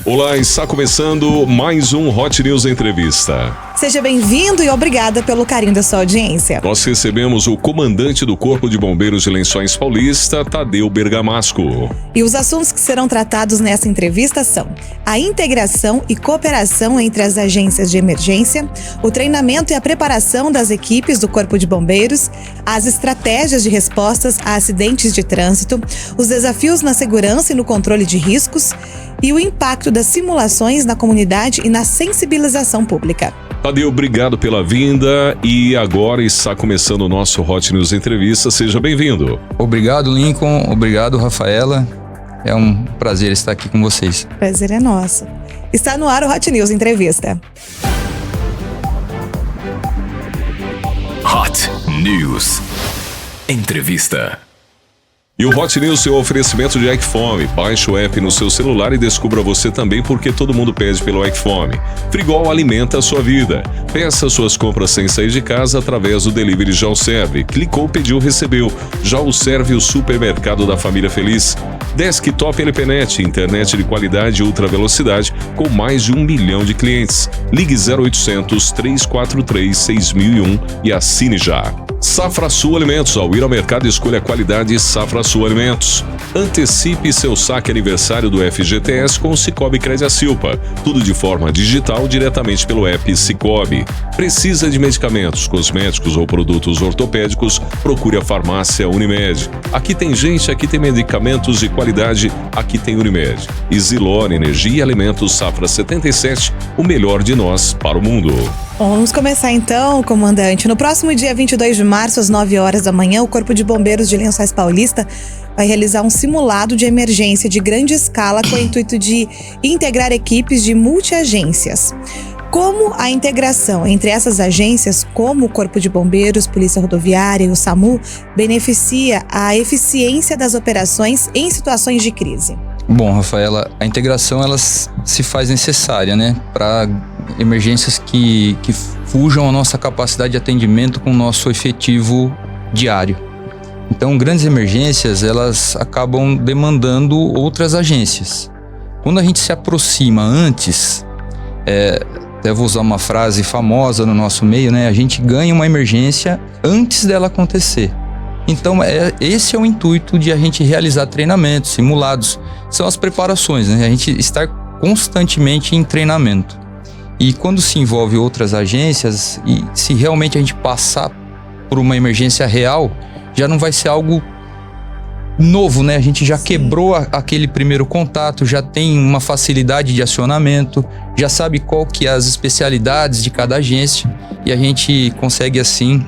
Olá, está começando mais um Hot News Entrevista. Seja bem-vindo e obrigada pelo carinho da sua audiência. Nós recebemos o comandante do Corpo de Bombeiros de Lençóis Paulista, Tadeu Bergamasco. E os assuntos que serão tratados nessa entrevista são a integração e cooperação entre as agências de emergência, o treinamento e a preparação das equipes do Corpo de Bombeiros, as estratégias de respostas a acidentes de trânsito, os desafios na segurança e no controle de riscos e o impacto das simulações na comunidade e na sensibilização pública. Tadeu, obrigado pela vinda e agora está começando o nosso Hot News Entrevista. Seja bem-vindo. Obrigado, Lincoln. Obrigado, Rafaela. É um prazer estar aqui com vocês. Prazer é nosso. Está no ar o Hot News Entrevista. Hot News Entrevista. E o Hot News é o oferecimento de Equifome. Baixe o app no seu celular e descubra você também porque todo mundo pede pelo Equifome. Frigol alimenta a sua vida. Peça suas compras sem sair de casa através do Delivery Já o Serve. Clicou, pediu, recebeu. Já o Serve, o supermercado da família feliz. Desktop LPNet, internet de qualidade e ultra velocidade com mais de 1 milhão de clientes. Ligue 0800 343 6001 e assine já. Safra Sul Alimentos. Ao ir ao mercado, escolha a qualidade Safra Sul Alimentos. Antecipe seu saque aniversário do FGTS com o Cicobi Crediacilpa. Tudo de forma digital diretamente pelo app Cicobi. Precisa de medicamentos, cosméticos ou produtos ortopédicos? Procure a farmácia Unimed. Aqui tem gente, aqui tem medicamentos de qualidade, aqui tem Unimed. E Zilor Energia e Alimentos Safra 77, o melhor de nós para o mundo. Bom, vamos começar então, comandante. No próximo dia 22 de março, às 9 horas da manhã, o Corpo de Bombeiros de Lençóis Paulista vai realizar um simulado de emergência de grande escala com o intuito de integrar equipes de multiagências. Como a integração entre essas agências, como o Corpo de Bombeiros, Polícia Rodoviária e o SAMU, beneficia a eficiência das operações em situações de crise? Bom, Rafaela, a integração ela se faz necessária, né, para emergências que fujam a nossa capacidade de atendimento com o nosso efetivo diário. Então, grandes emergências, elas acabam demandando outras agências. Quando a gente se aproxima antes, até vou usar uma frase famosa no nosso meio, né, a gente ganha uma emergência antes dela acontecer. Então, esse é o intuito de a gente realizar treinamentos, simulados. São as preparações, né? A gente estar constantemente em treinamento. E quando se envolve outras agências, e se realmente a gente passar por uma emergência real, já não vai ser algo novo, né? A gente já quebrou aquele primeiro contato, já tem uma facilidade de acionamento, já sabe qual que é as especialidades de cada agência e a gente consegue assim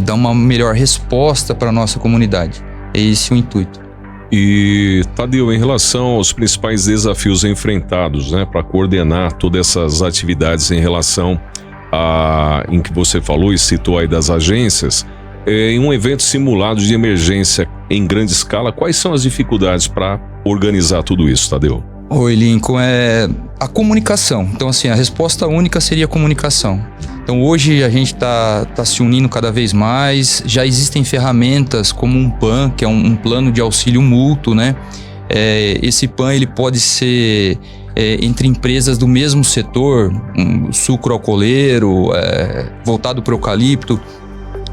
dar uma melhor resposta para a nossa comunidade. É esse o intuito. E, Tadeu, em relação aos principais desafios enfrentados, né, para coordenar todas essas atividades em relação em que você falou e citou aí das agências, em um evento simulado de emergência em grande escala, quais são as dificuldades para organizar tudo isso, Tadeu? Oi, Lincoln, a comunicação. Então, assim, a resposta única seria a comunicação. Então, hoje a gente tá se unindo cada vez mais, já existem ferramentas como um PAN, que é um plano de auxílio mútuo, né? Esse PAN, ele pode ser entre empresas do mesmo setor, sucro alcooleiro, voltado para o eucalipto.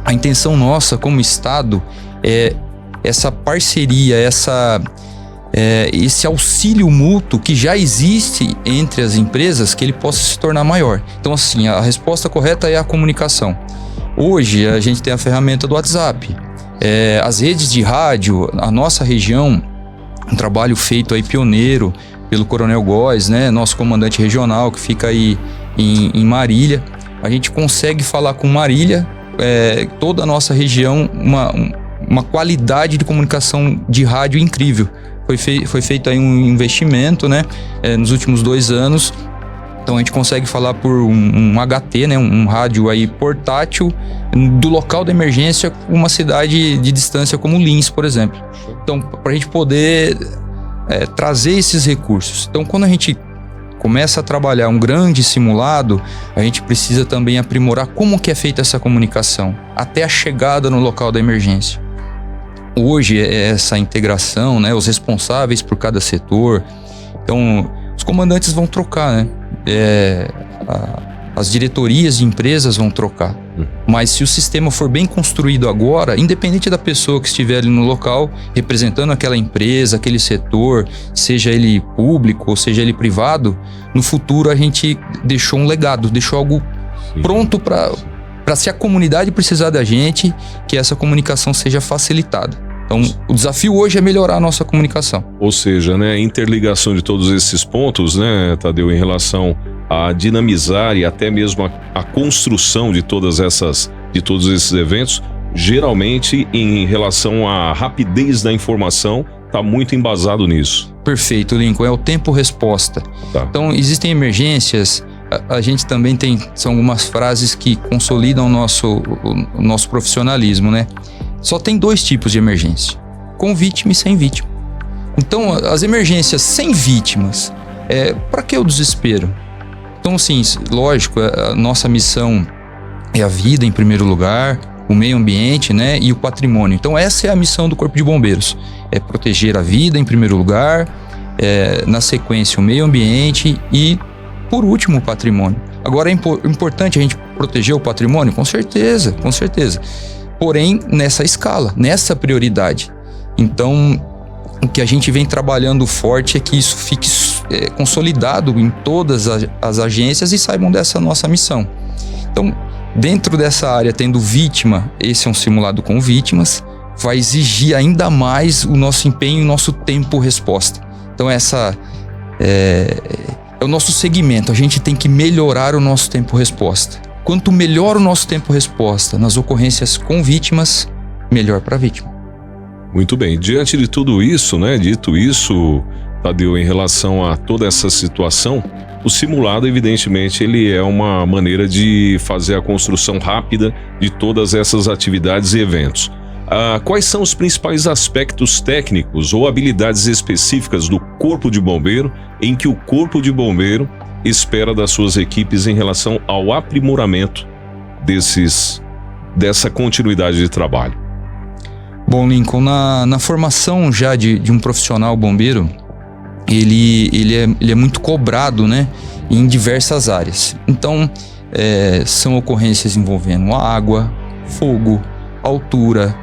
A intenção nossa como Estado é essa parceria, esse auxílio mútuo que já existe entre as empresas, que ele possa se tornar maior. Então, assim, a resposta correta é a comunicação. Hoje, a gente tem a ferramenta do WhatsApp. As redes de rádio, a nossa região, um trabalho feito aí pioneiro pelo Coronel Góes, né, nosso comandante regional, que fica aí em Marília. A gente consegue falar com Marília, toda a nossa região, uma qualidade de comunicação de rádio incrível. Foi feito aí um investimento, né, nos últimos 2 anos. Então a gente consegue falar por um HT, né, um rádio aí portátil, do local da emergência, uma cidade de distância como Lins, por exemplo. Então, para a gente poder trazer esses recursos. Então, quando a gente começa a trabalhar um grande simulado, a gente precisa também aprimorar como que é feita essa comunicação, até a chegada no local da emergência. Hoje, essa integração, né, os responsáveis por cada setor. Então, os comandantes vão trocar, né? As diretorias de empresas vão trocar. Mas se o sistema for bem construído agora, independente da pessoa que estiver ali no local, representando aquela empresa, aquele setor, seja ele público ou seja ele privado, no futuro a gente deixou um legado, deixou algo pronto para se a comunidade precisar da gente, que essa comunicação seja facilitada. Então, o desafio hoje é melhorar a nossa comunicação. Ou seja, né, a interligação de todos esses pontos, né, Tadeu, em relação a dinamizar e até mesmo a construção de todos esses eventos, geralmente em relação à rapidez da informação, está muito embasado nisso. Perfeito, Lincoln. É o tempo-resposta. Tá. Então, existem emergências, a gente também são algumas frases que consolidam o nosso profissionalismo, né? Só tem 2 tipos de emergência, com vítima e sem vítima. Então, as emergências sem vítimas, para que o desespero? Então, assim, lógico, a nossa missão é a vida em primeiro lugar, o meio ambiente, né, e o patrimônio. Então, essa é a missão do Corpo de Bombeiros, é proteger a vida em primeiro lugar, na sequência o meio ambiente e, por último, o patrimônio. Agora, é importante a gente proteger o patrimônio? Com certeza, com certeza. Porém, nessa escala, nessa prioridade. Então, o que a gente vem trabalhando forte é que isso fique consolidado em todas as agências e saibam dessa nossa missão. Então, dentro dessa área, tendo vítima, esse é um simulado com vítimas, vai exigir ainda mais o nosso empenho e o nosso tempo-resposta. Então, essa é o nosso segmento, a gente tem que melhorar o nosso tempo-resposta. Quanto melhor o nosso tempo-resposta nas ocorrências com vítimas, melhor para a vítima. Muito bem. Diante de tudo isso, né, dito isso, Tadeu, em relação a toda essa situação, o simulado, evidentemente, ele é uma maneira de fazer a construção rápida de todas essas atividades e eventos. Quais são os principais aspectos técnicos ou habilidades específicas do Corpo de Bombeiro em que o Corpo de Bombeiro espera das suas equipes em relação ao aprimoramento dessa continuidade de trabalho? Bom, Lincoln, na formação já de um profissional bombeiro, ele é muito cobrado, né, em diversas áreas. Então, são ocorrências envolvendo água, fogo, altura,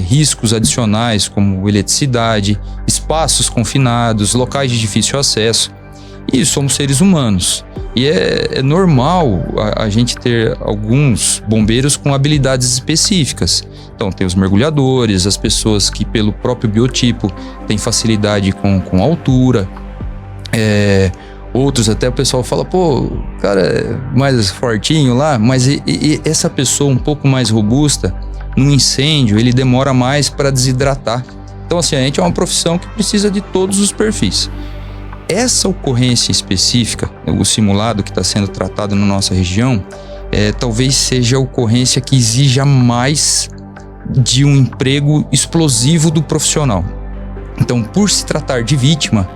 riscos adicionais como eletricidade, espaços confinados, locais de difícil acesso. E somos seres humanos. E é normal a gente ter alguns bombeiros com habilidades específicas. Então tem os mergulhadores, as pessoas que pelo próprio biotipo têm facilidade com altura. Outros até o pessoal fala, pô, cara é mais fortinho lá, mas essa pessoa um pouco mais robusta, num incêndio, ele demora mais para desidratar. Então assim, a gente é uma profissão que precisa de todos os perfis. Essa ocorrência específica, o simulado que está sendo tratado na nossa região, talvez seja a ocorrência que exija mais de um emprego explosivo do profissional. Então, por se tratar de vítima,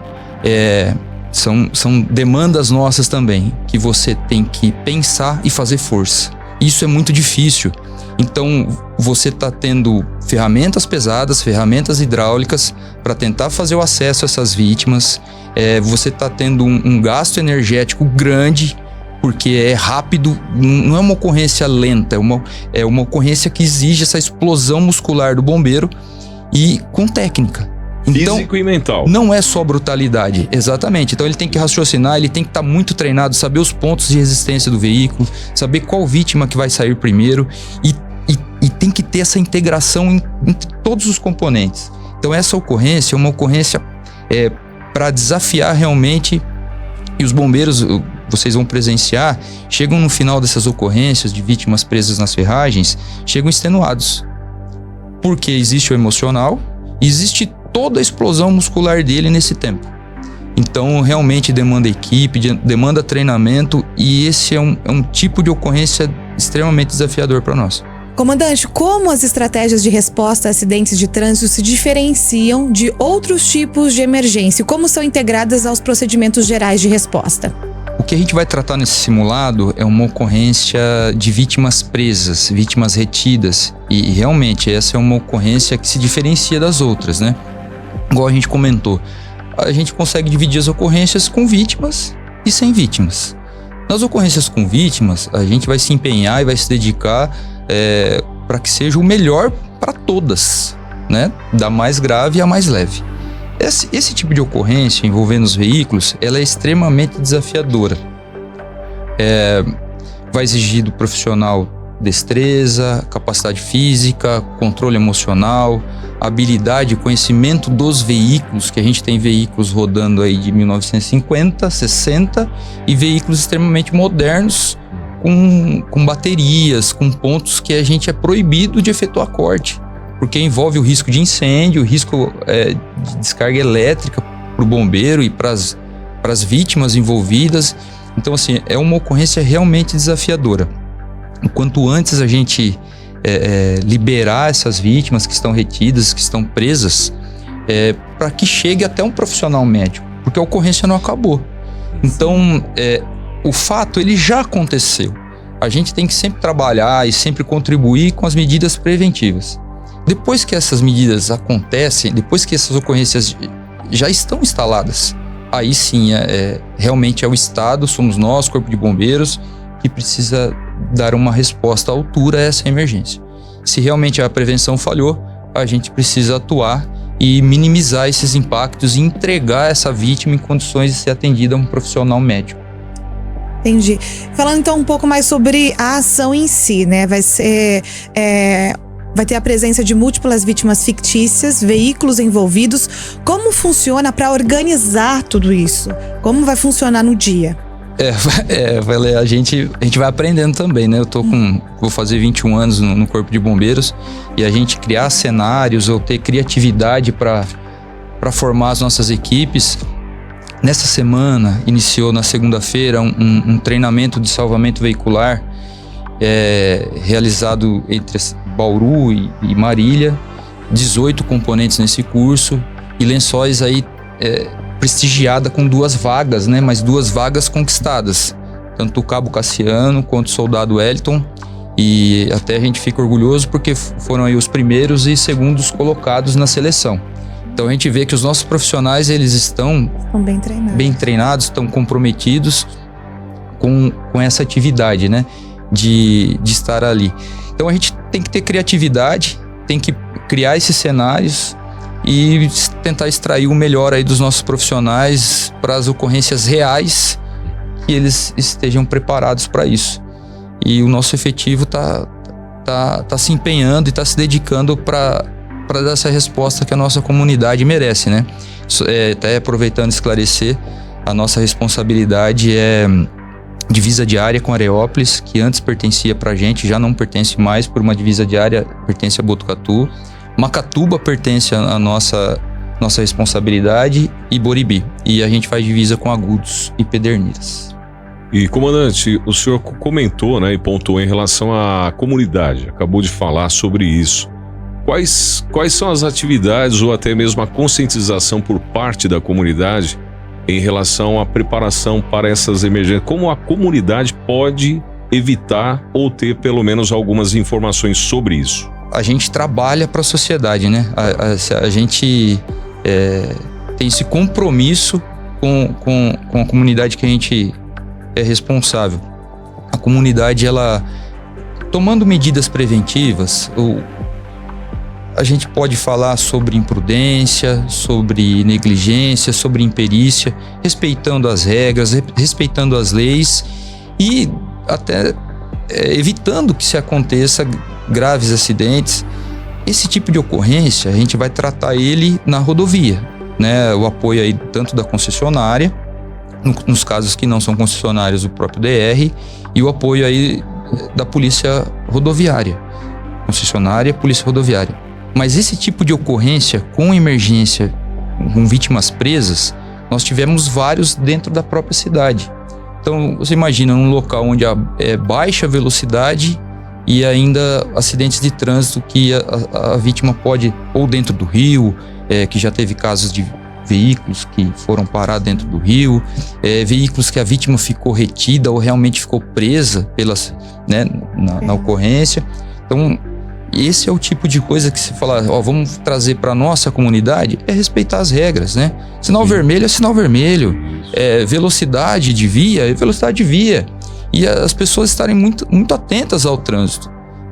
são demandas nossas também, que você tem que pensar e fazer força. Isso é muito difícil. Então, você está tendo ferramentas pesadas, ferramentas hidráulicas para tentar fazer o acesso a essas vítimas. Você está tendo um gasto energético grande, porque é rápido, não é uma ocorrência lenta, é uma ocorrência que exige essa explosão muscular do bombeiro e com técnica. Então, físico e mental. Não é só brutalidade, exatamente. Então ele tem que raciocinar, ele tem que estar muito treinado, saber os pontos de resistência do veículo, saber qual vítima que vai sair primeiro e tem que ter essa integração entre todos os componentes. Então essa ocorrência é uma ocorrência para desafiar realmente, e os bombeiros, vocês vão presenciar, chegam no final dessas ocorrências de vítimas presas nas ferragens, chegam extenuados. Porque existe o emocional, existe toda a explosão muscular dele nesse tempo. Então, realmente demanda equipe, demanda treinamento, e esse é um tipo de ocorrência extremamente desafiador para nós. Comandante, como as estratégias de resposta a acidentes de trânsito se diferenciam de outros tipos de emergência? Como são integradas aos procedimentos gerais de resposta? O que a gente vai tratar nesse simulado é uma ocorrência de vítimas presas, vítimas retidas. E realmente essa é uma ocorrência que se diferencia das outras, né? Igual a gente comentou, a gente consegue dividir as ocorrências com vítimas e sem vítimas. Nas ocorrências com vítimas, a gente vai se empenhar e vai se dedicar para que seja o melhor para todas, né? Da mais grave à mais leve. Esse tipo de ocorrência envolvendo os veículos, ela é extremamente desafiadora. Vai exigir do profissional destreza, capacidade física, controle emocional, habilidade, conhecimento dos veículos, que a gente tem veículos rodando aí de 1950, 60 e veículos extremamente modernos com baterias, com pontos que a gente é proibido de efetuar corte, porque envolve o risco de incêndio, o risco de descarga elétrica para o bombeiro e para as vítimas envolvidas. Então, assim, é uma ocorrência realmente desafiadora. Quanto antes a gente liberar essas vítimas que estão retidas, que estão presas, para que chegue até um profissional médico, porque a ocorrência não acabou. Então, o fato, ele já aconteceu. A gente tem que sempre trabalhar e sempre contribuir com as medidas preventivas. Depois que essas medidas acontecem, depois que essas ocorrências já estão instaladas, aí sim, realmente é o Estado, somos nós, Corpo de Bombeiros, que precisa dar uma resposta à altura a essa emergência. Se realmente a prevenção falhou, a gente precisa atuar e minimizar esses impactos e entregar essa vítima em condições de ser atendida a um profissional médico. Entendi. Falando então um pouco mais sobre a ação em si, né? Vai ter a presença de múltiplas vítimas fictícias, veículos envolvidos. Como funciona para organizar tudo isso? Como vai funcionar no dia? A gente vai aprendendo também, né? Vou fazer 21 anos no Corpo de Bombeiros e a gente criar cenários ou ter criatividade para formar as nossas equipes. Nessa semana, iniciou na segunda-feira um treinamento de salvamento veicular realizado entre Bauru e Marília, 18 componentes nesse curso e Lençóis aí prestigiada com 2 vagas, né? Mas 2 vagas conquistadas, tanto o Cabo Cassiano quanto o Soldado Wellington, e até a gente fica orgulhoso porque foram aí os primeiros e segundos colocados na seleção. Então a gente vê que os nossos profissionais, eles estão bem treinados, estão comprometidos com essa atividade, né? De estar ali. Então a gente tem que ter criatividade, tem que criar esses cenários e tentar extrair o melhor aí dos nossos profissionais para as ocorrências reais, que eles estejam preparados para isso. E o nosso efetivo tá se empenhando e tá se dedicando para dar essa resposta que a nossa comunidade merece, né? Até aproveitando e esclarecer, a nossa responsabilidade é divisa de área com Areópolis, que antes pertencia pra gente, já não pertence mais por uma divisa de área, pertence a Botucatu. Macatuba pertence à nossa responsabilidade e Boribi. E a gente faz divisa com Agudos e Pederneiras. E, comandante, o senhor comentou, né, e pontuou em relação à comunidade, acabou de falar sobre isso. Quais são as atividades ou até mesmo a conscientização por parte da comunidade em relação à preparação para essas emergências? Como a comunidade pode evitar ou ter pelo menos algumas informações sobre isso? A gente trabalha para a sociedade, né? A gente tem esse compromisso com a comunidade que a gente é responsável. A comunidade, ela tomando medidas preventivas, a gente pode falar sobre imprudência, sobre negligência, sobre imperícia, respeitando as regras, respeitando as leis e até evitando que se aconteça graves acidentes. Esse tipo de ocorrência, a gente vai tratar ele na rodovia, né? O apoio aí tanto da concessionária, nos casos que não são concessionários, o próprio DR, e o apoio aí da polícia rodoviária, concessionária, polícia rodoviária. Mas esse tipo de ocorrência com emergência, com vítimas presas, nós tivemos vários dentro da própria cidade. Então, você imagina num local onde é baixa velocidade e ainda acidentes de trânsito que a vítima pode, ou dentro do rio, que já teve casos de veículos que foram parar dentro do rio, veículos que a vítima ficou retida ou realmente ficou presa na ocorrência. Então, esse é o tipo de coisa que se fala, vamos trazer para nossa comunidade, é respeitar as regras, né? Sinal vermelho é sinal vermelho, velocidade de via é velocidade de via. E as pessoas estarem muito, muito atentas ao trânsito.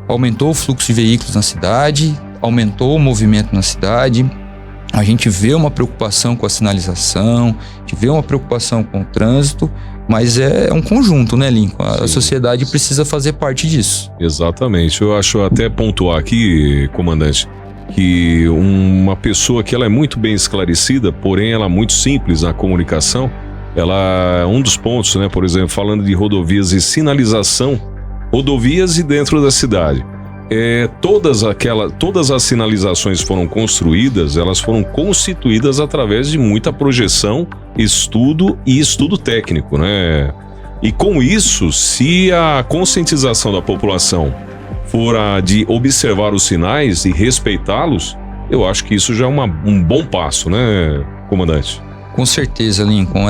Aumentou o fluxo de veículos na cidade, aumentou o movimento na cidade. A gente vê uma preocupação com a sinalização, a gente vê uma preocupação com o trânsito, mas é um conjunto, né, Lincoln? A sociedade precisa fazer parte disso. Exatamente. Eu acho até pontuar aqui, comandante, que uma pessoa que ela é muito bem esclarecida, porém ela é muito simples na comunicação, ela, um dos pontos, né, por exemplo, falando de rodovias e sinalização, rodovias e dentro da cidade. Todas as sinalizações foram construídas, elas foram constituídas através de muita projeção, estudo e estudo técnico, né? E com isso, se a conscientização da população for a de observar os sinais e respeitá-los, eu acho que isso já é um bom passo, né, comandante? Com certeza, Lincoln.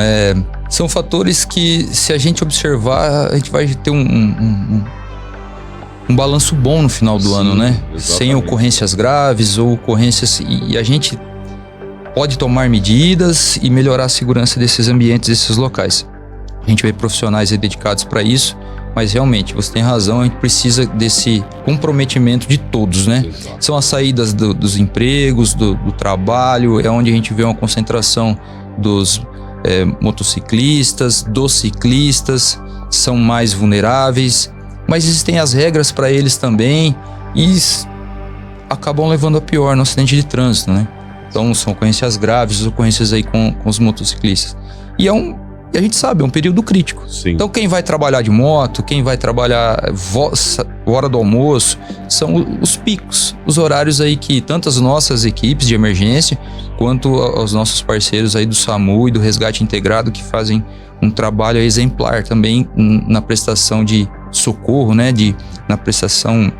São fatores que, se a gente observar, a gente vai ter um balanço bom no final do ano, né? Exatamente. Sem ocorrências graves ou ocorrências... E a gente pode tomar medidas e melhorar a segurança desses ambientes, desses locais. A gente vê profissionais dedicados para isso, mas realmente, você tem razão, a gente precisa desse comprometimento de todos, né? Exato. São as saídas dos empregos, do trabalho, é onde a gente vê uma concentração dos motociclistas, dos ciclistas, são mais vulneráveis, mas existem as regras para eles também e acabam levando a pior no acidente de trânsito, né? Então são ocorrências graves, ocorrências aí com os motociclistas. E a gente sabe, é um período crítico. Sim. Então quem vai trabalhar de moto, quem vai trabalhar hora do almoço, são os picos, os horários aí que tanto as nossas equipes de emergência, quanto aos nossos parceiros aí do SAMU e do Resgate Integrado, que fazem um trabalho exemplar também na prestação de socorro, né, na prestação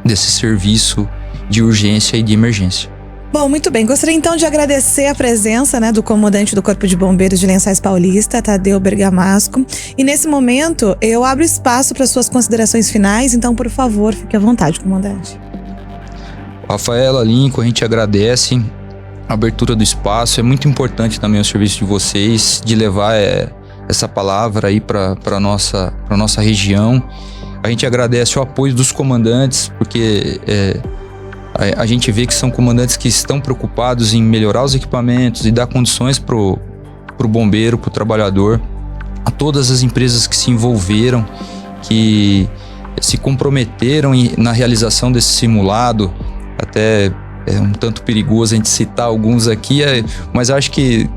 desse serviço de urgência e de emergência. Bom, muito bem. Gostaria então de agradecer a presença, né, do comandante do Corpo de Bombeiros de Lençóis Paulista, Tadeu Bergamasco. E nesse momento, eu abro espaço para suas considerações finais, então, por favor, fique à vontade, comandante. Rafaela, Lincoln, a gente agradece a abertura do espaço. É muito importante também o serviço de vocês, de levar essa palavra aí para nossa região. A gente agradece o apoio dos comandantes, porque a gente vê que são comandantes que estão preocupados em melhorar os equipamentos e dar condições pro bombeiro, pro trabalhador, a todas as empresas que se envolveram, que se comprometeram na realização desse simulado. Até é um tanto perigoso a gente citar alguns aqui, mas acho que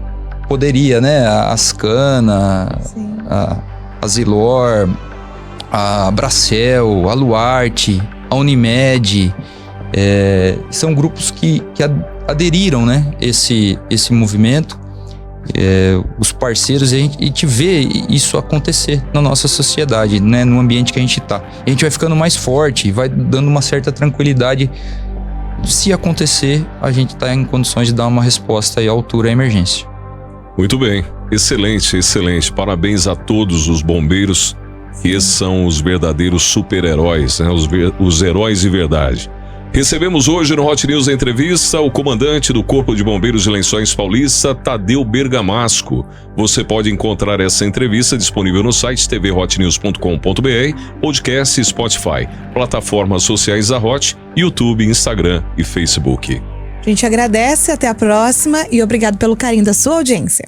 poderia, né? A Ascana, a Zilor, a Bracel, a Luarte, a Unimed, são grupos que aderiram, né? Esse movimento, os parceiros, e a gente vê isso acontecer na nossa sociedade, né? No ambiente que a gente está. A gente vai ficando mais forte, vai dando uma certa tranquilidade. Se acontecer, a gente está em condições de dar uma resposta aí à altura à emergência. Muito bem, excelente, excelente. Parabéns a todos os bombeiros, que esses são os verdadeiros super-heróis, né? Os heróis de verdade. Recebemos hoje no Hot News a entrevista o comandante do Corpo de Bombeiros de Lençóis Paulista, Tadeu Bergamasco. Você pode encontrar essa entrevista disponível no site tvhotnews.com.br, podcast, Spotify, plataformas sociais da Hot, YouTube, Instagram e Facebook. A gente agradece, até a próxima e obrigado pelo carinho da sua audiência.